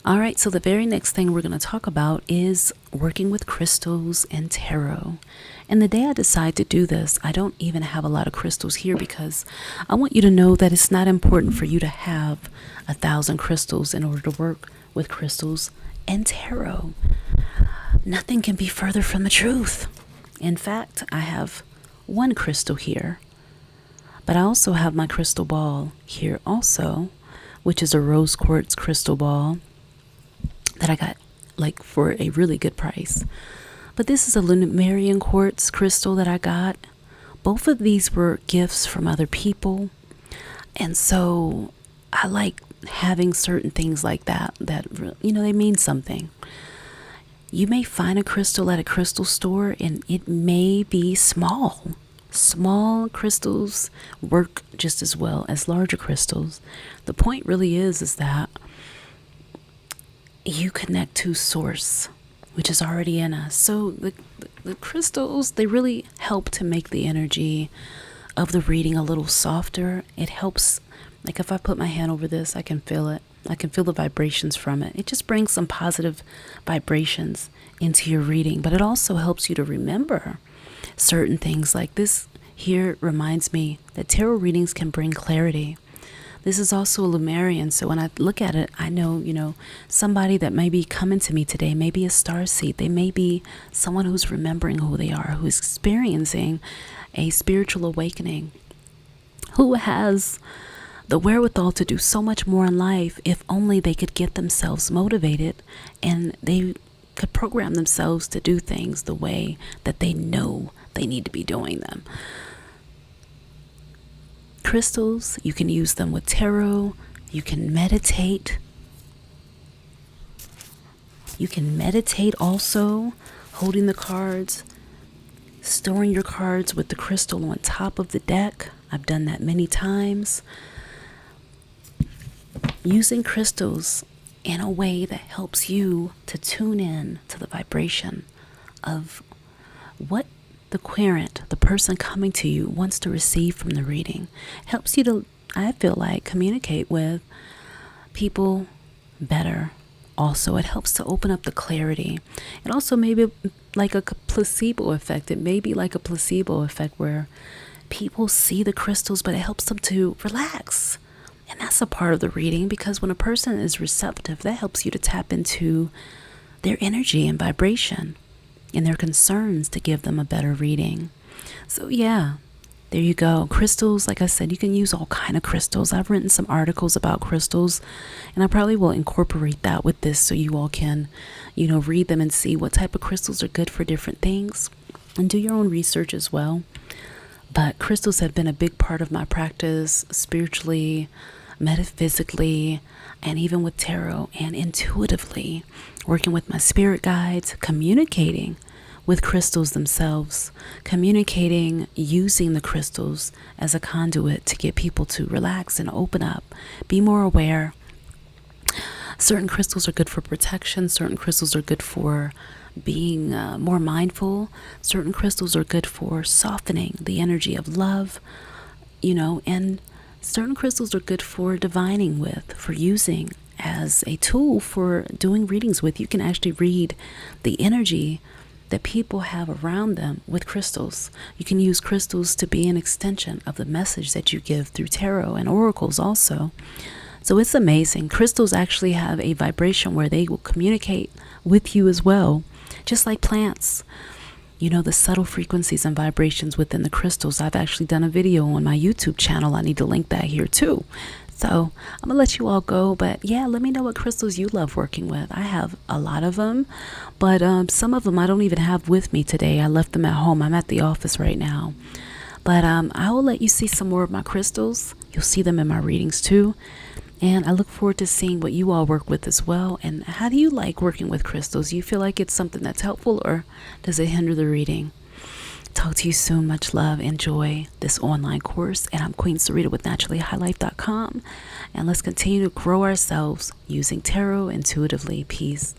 All right, so the very next thing we're going to talk about is working with crystals and tarot. And the day I decide to do this, I don't even have a lot of crystals here because I want you to know that it's not important for you to have 1,000 crystals in order to work with crystals and tarot. Nothing can be further from the truth. In fact, I have one crystal here, but I also have my crystal ball here also, which is a rose quartz crystal ball that I got like for a really good price. But this is a Lumerian quartz crystal that I got. Both of these were gifts from other people. And so I like having certain things like that, they mean something. You may find a crystal at a crystal store and it may be small. Small crystals work just as well as larger crystals. The point really is that you connect to source, which is already in us. So the crystals, they really help to make the energy of the reading a little softer. It helps, like if I put my hand over this, I can feel it. I can feel the vibrations from it. It just brings some positive vibrations into your reading, but it also helps you to remember certain things. Like this here reminds me that tarot readings can bring clarity. This is also a Lumerian, so when I look at it, I know, somebody that may be coming to me today may be a starseed. They may be someone who's remembering who they are, who is experiencing a spiritual awakening, who has the wherewithal to do so much more in life if only they could get themselves motivated and they could program themselves to do things the way that they know they need to be doing them. Crystals, you can use them with tarot. You can meditate. You can meditate also, holding the cards, storing your cards with the crystal on top of the deck. I've done that many times. Using crystals in a way that helps you to tune in to the vibration of what the querent, the person coming to you, wants to receive from the reading. Helps you to, I feel like, communicate with people better. Also, it helps to open up the clarity. And also maybe like a placebo effect. It may be like a placebo effect where people see the crystals, but it helps them to relax. And that's a part of the reading, because when a person is receptive, that helps you to tap into their energy and vibration and their concerns to give them a better reading. So yeah, there you go. Crystals, like I said, you can use all kind of crystals. I've written some articles about crystals, and I probably will incorporate that with this so you all can, read them and see what type of crystals are good for different things, and do your own research as well. But crystals have been a big part of my practice, spiritually, metaphysically, and even with tarot, and intuitively, working with my spirit guides, communicating with crystals themselves, communicating using the crystals as a conduit to get people to relax and open up, be more aware. Certain crystals are good for protection. Certain crystals are good for being more mindful. Certain crystals are good for softening the energy of love, and certain crystals are good for divining with, for using as a tool for doing readings with. You can actually read the energy that people have around them with crystals. You can use crystals to be an extension of the message that you give through tarot and oracles also. So it's amazing. Crystals actually have a vibration where they will communicate with you as well, just like plants. The subtle frequencies and vibrations within the crystals. I've actually done a video on my YouTube channel. I need to link that here too. So I'm gonna let you all go, but yeah, let me know what crystals you love working with. I have a lot of them, but some of them I don't even have with me today. I left them at home. I'm at the office right now. But I will let you see some more of my crystals. You'll see them in my readings too. And I look forward to seeing what you all work with as well. And how do you like working with crystals? Do you feel like it's something that's helpful, or does it hinder the reading? Talk to you soon. Much love. Enjoy this online course. And I'm Queen Sarita with naturallyhighlife.com. And let's continue to grow ourselves using tarot intuitively. Peace.